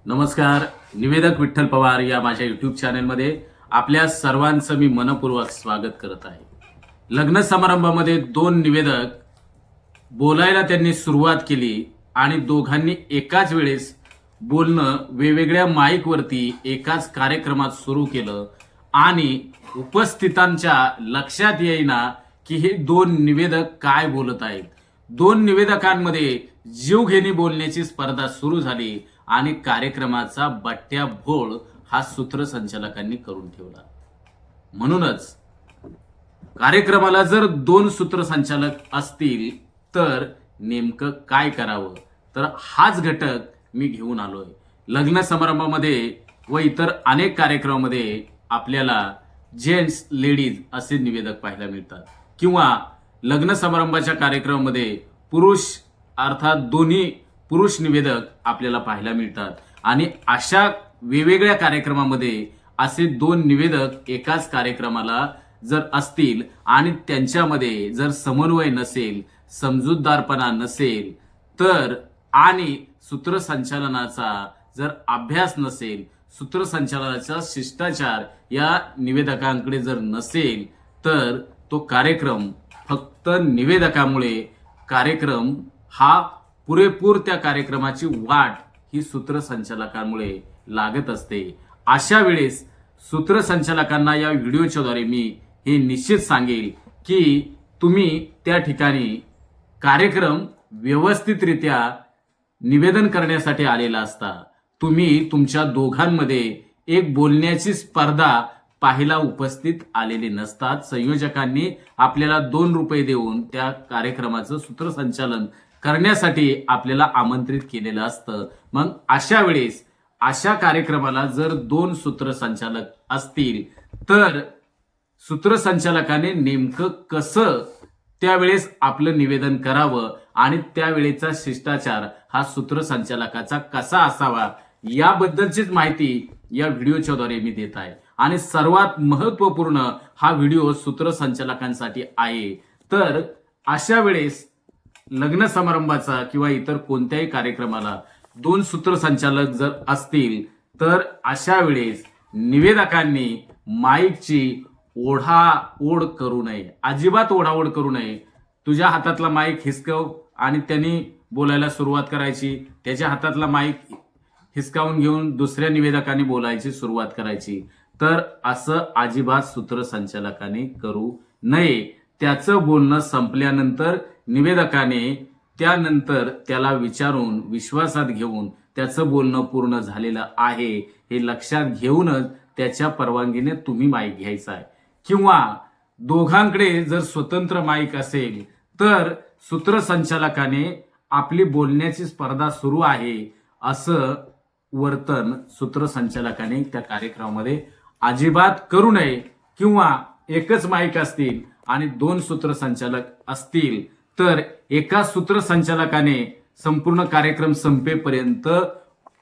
नमस्कार. निवेदक विठ्ठल पवार या माझ्या यूट्यूब चॅनलमध्ये आपल्या सर्वांचं मी मनपूर्वक स्वागत करत आहे. लग्न समारंभामध्ये दोन निवेदक बोलायला त्यांनी सुरुवात केली आणि दोघांनी एकाच वेळेस बोलणं वेगवेगळ्या माईकवरती एकाच कार्यक्रमात सुरू केलं आणि उपस्थितांच्या लक्षात येईना की हे दोन निवेदक काय बोलत आहेत. दोन निवेदकांमध्ये जीवघेणी बोलण्याची स्पर्धा सुरू झाली आणि कार्यक्रमाचा बट्ट्याबोळ हा सूत्रसंचालकांनी करून ठेवला. म्हणूनच कार्यक्रमाला जर दोन सूत्रसंचालक असतील तर नेमकं काय करावं, तर हाच घटक मी घेऊन आलोय. लग्न समारंभामध्ये व इतर अनेक कार्यक्रमामध्ये आपल्याला जेंट्स लेडीज असे निवेदक पाहायला मिळतात किंवा लग्न समारंभाच्या कार्यक्रमामध्ये पुरुष अर्थात दोन्ही पुरुष निवेदक आपल्याला पाहायला मिळतात आणि अशा वेगवेगळ्या कार्यक्रमामध्ये असे दोन निवेदक एकाच कार्यक्रमाला जर असतील आणि त्यांच्यामध्ये जर समन्वय नसेल, समजूतदारपणा नसेल तर आणि सूत्रसंचालनाचा जर अभ्यास नसेल, सूत्रसंचालनाचा शिष्टाचार या निवेदकांकडे जर नसेल तर तो कार्यक्रम फक्त निवेदकामुळे कार्यक्रम हा पुरेपूर त्या कार्यक्रमाची वाट ही सूत्रसंचालकांमुळे लागत असते. अशा वेळेस सूत्रसंचालकांना या व्हिडिओच्या द्वारे मी हे निश्चित सांगेल की तुम्ही त्या ठिकाणी कार्यक्रम व्यवस्थितरित्या निवेदन करण्यासाठी आलेला असता. तुम्ही तुमच्या दोघांमध्ये एक बोलण्याची स्पर्धा पाहायला उपस्थित आलेले नसतात. संयोजकांनी आपल्याला ₹2 देऊन त्या कार्यक्रमाचं सूत्रसंचालन करण्यासाठी आपल्याला आमंत्रित केलेलं असतं. मग अशा वेळेस अशा कार्यक्रमाला जर दोन सूत्रसंचालक असतील तर सूत्रसंचालकाने नेमकं कसं त्यावेळेस आपलं निवेदन करावं आणि त्यावेळेचा शिष्टाचार हा सूत्रसंचालकाचा कसा असावा याबद्दलचीच माहिती या व्हिडिओच्या द्वारे मी देत आहे. आणि सर्वात महत्वपूर्ण हा व्हिडिओ सूत्रसंचालकांसाठी आहे. तर अशा वेळेस लग्न समारंभाचा किंवा इतर कोणत्याही कार्यक्रमाला दोन सूत्रसंचालक जर असतील तर अशा वेळेस निवेदकांनी माईकची ओढाओढ करू नये, अजिबात ओढाओढ करू नये. तुझ्या हातातला माईक हिसकव आणि त्यांनी बोलायला सुरुवात करायची, त्याच्या हातातला माईक हिसकावून घेऊन दुसऱ्या निवेदकांनी बोलायची सुरुवात करायची. तर असं अजिबात सूत्रसंचालकाने करू नये. त्याचं बोलणं संपल्यानंतर निवेदकाने त्यानंतर त्याला विचारून विश्वासात घेऊन त्याचं बोलणं पूर्ण झालेलं आहे हे लक्षात घेऊनच त्याच्या परवानगीने तुम्ही माईक घ्यायचा आहे. किंवा दोघांकडे जर स्वतंत्र माईक असेल तर सूत्रसंचालकाने आपली बोलण्याची स्पर्धा सुरू आहे असं वर्तन सूत्रसंचालकाने त्या कार्यक्रमामध्ये अजिबात करू नये. किंवा एकच माईक असतील आणि दोन सूत्रसंचालक असतील तर एका सूत्रसंचालकाने संपूर्ण कार्यक्रम संपेपर्यंत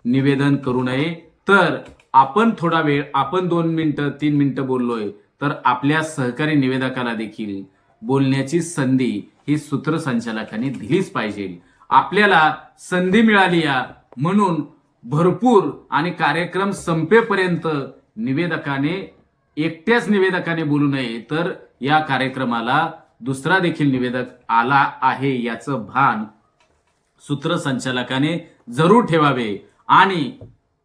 निवेदन करू नये. तर आपण थोडा वेळ, आपण 2 मिनिटं 3 मिनिटं बोललोय तर आपल्या सहकारी निवेदकाला देखील बोलण्याची संधी ही सूत्रसंचालकाने दिलीच पाहिजे. आपल्याला संधी मिळाली या म्हणून भरपूर आणि कार्यक्रम संपेपर्यंत निवेदकाने एकट्याच निवेदकाने बोलू नये, तर या कार्यक्रमाला दुसरा देखील निवेदक आला आहे याचं भान सूत्रसंचालकाने जरूर ठेवावे आणि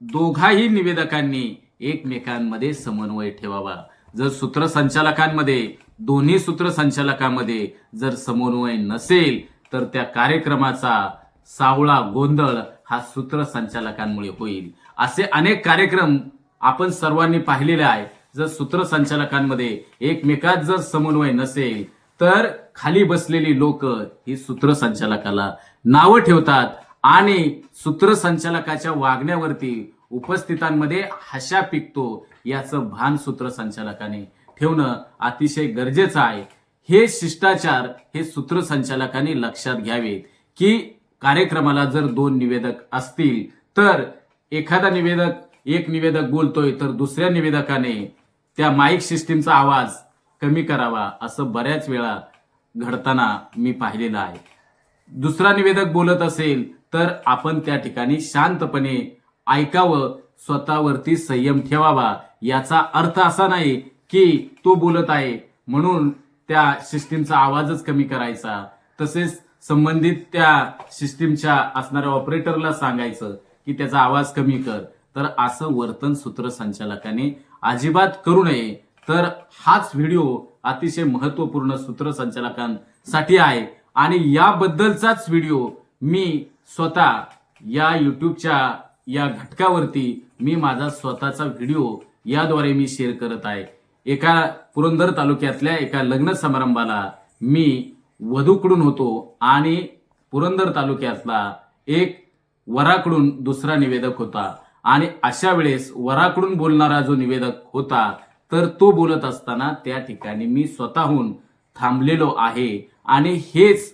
दोघाही निवेदकांनी एकमेकांमध्ये समन्वय ठेवावा. जर सूत्रसंचालकांमध्ये, दोन्ही सूत्रसंचालकांमध्ये जर समन्वय नसेल तर त्या कार्यक्रमाचा सावळा गोंधळ हा सूत्रसंचालकांमुळे होईल. असे अनेक कार्यक्रम आपण सर्वांनी पाहिलेले आहे. जर सूत्रसंचालकांमध्ये एकमेकात जर समन्वय नसेल तर खाली बसलेली लोक ही सूत्रसंचालकाला नावं ठेवतात आणि सूत्रसंचालकाच्या वागण्यावरती उपस्थितांमध्ये हशा पिकतो. याचं भान सूत्रसंचालकाने ठेवणं अतिशय गरजेचं आहे. हे शिष्टाचार हे सूत्रसंचालकाने लक्षात घ्यावेत की कार्यक्रमाला जर दोन निवेदक असतील तर एक निवेदक बोलतोय तर दुसऱ्या निवेदकाने त्या माईक सिस्टीमचा आवाज कमी करावा. असं बऱ्याच वेळा घडताना मी पाहिलेलं आहे. दुसरा निवेदक बोलत असेल तर आपण त्या ठिकाणी शांतपणे ऐकावं, स्वतःवरती संयम ठेवावा. याचा अर्थ असा नाही की तो बोलत आहे म्हणून त्या सिस्टीमचा आवाजच कमी करायचा, तसेच संबंधित त्या सिस्टीमच्या असणाऱ्या ऑपरेटरला सांगायचं की त्याचा आवाज कमी कर. तर असं वर्तन सूत्रसंचालकाने अजिबात करू नये. तर हाच व्हिडिओ अतिशय महत्वपूर्ण सूत्रसंचालकांसाठी आहे आणि याबद्दलचाच व्हिडिओ मी स्वतः या युट्यूबच्या या घटकावरती मी माझा स्वतःचा व्हिडिओ याद्वारे मी शेअर करत आहे. एका पुरंदर तालुक्यातल्या एका लग्न समारंभाला मी वधूकडून होतो आणि पुरंदर तालुक्यातला एक वराकडून दुसरा निवेदक होता आणि अशा वेळेस वराकडून बोलणारा जो निवेदक होता तर तो बोलत असताना त्या ठिकाणी मी स्वतःहून थांबलेलो आहे आणि हेच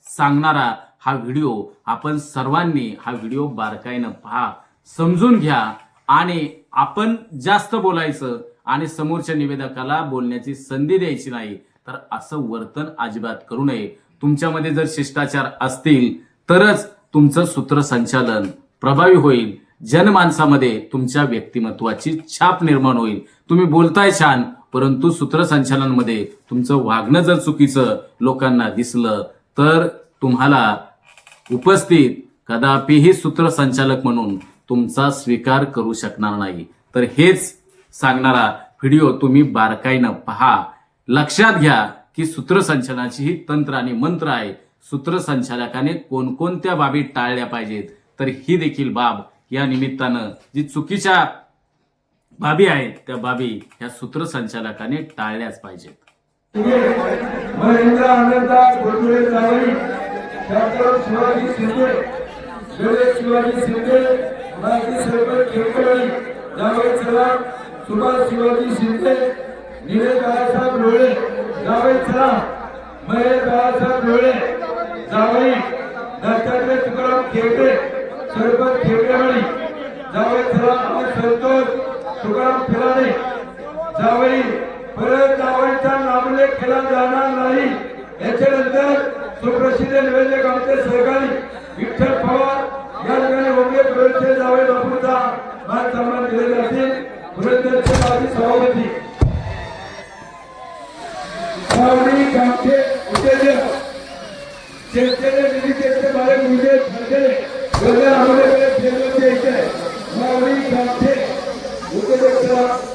सांगणारा हा व्हिडिओ आपण सर्वांनी हा व्हिडिओ बारकाईनं पहा, समजून घ्या आणि आपण जास्त बोलायचं आणि समोरच्या निवेदकाला बोलण्याची संधी द्यायची नाही. तर असं वर्तन अजिबात करू नये. तुमच्यामध्ये जर शिष्टाचार असतील तरच तुमचं सूत्रसंचालन प्रभावी होईल. जनमानसामध्ये तुमच्या व्यक्तिमत्वाची छाप निर्माण होईल. तुम्ही बोलताय छान, परंतु सूत्रसंचालनामध्ये तुमचं वागणं जर चुकीचं लोकांना दिसलं तर तुम्हाला उपस्थित कदापिही सूत्रसंचालक म्हणून तुमचा स्वीकार करू शकणार नाही. तर हेच सांगणारा व्हिडिओ तुम्ही बारकाईनं पहा. लक्षात घ्या की सूत्रसंचालनाची ही तंत्र आणि मंत्र आहे. सूत्रसंचालकाने कोणकोणत्या बाबी टाळल्या पाहिजेत, तर ही देखील बाब या निमित्तानं जी चुकीच्या बाबी आहेत त्या बाबी ह्या सूत्रसंचालकाने टाळल्याच पाहिजेत. महेंद्र आनंदा गोडबोले जावई, डॉक्टर शिवाजी शिंदे, गणेश शिवाजी शिंदे, माजी सरपंच खेळकरवाडी, जावई सलाम सुभाष शिवाजी शिंदे, निलेश बाळासाहेब लोळे, जावई सलाम महेश बाळासाहेब लोळे, जावई दत्तात्रय तुकाराम खेळके, सरपंच खेळकरवाडी, जावई सलाम संतोष तुकाराम फिराणे, जावई परत जावईचा नामोल्लेख केला जाणार नाही. याच्यानंतर सुप्रसिद्ध निवेदक आमचे सहकारी विठ्ठल पवार या ठिकाणी ओंगे प्रवेशचे जावई बापूचा मान सन्मान केले जातील. पुरंदरचे माजी सभापती सावडी गामठे उद्योजक शेतकरी निधीचे बारे मुझे ठरले वगैरे आम्हाला फेरवते इथे सावडी गामठे उद्योजक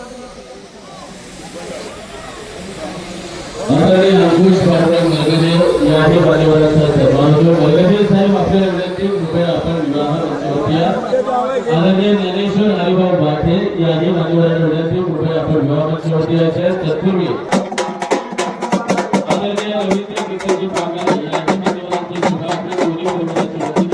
आदरणीय अंकुश पांडुरंग मरगजे याही मान्यवरांचा सन्मान होतो. मरगजे साहेब आपल्याला विनंती, कृपया आपण विवाह मंचावरती या. आदरणीय ज्ञानेश्वर हरिभाऊ बाथे याही मान्यवरांना विनंती, कृपया आपण विवाह मंचावरती यायचे. तत्पूर्वी आदरणीय रवींद्र किशोरजी पांगारे याही मान्यवरांची सुद्धा आपल्या दोन्ही परिवाराची विनंती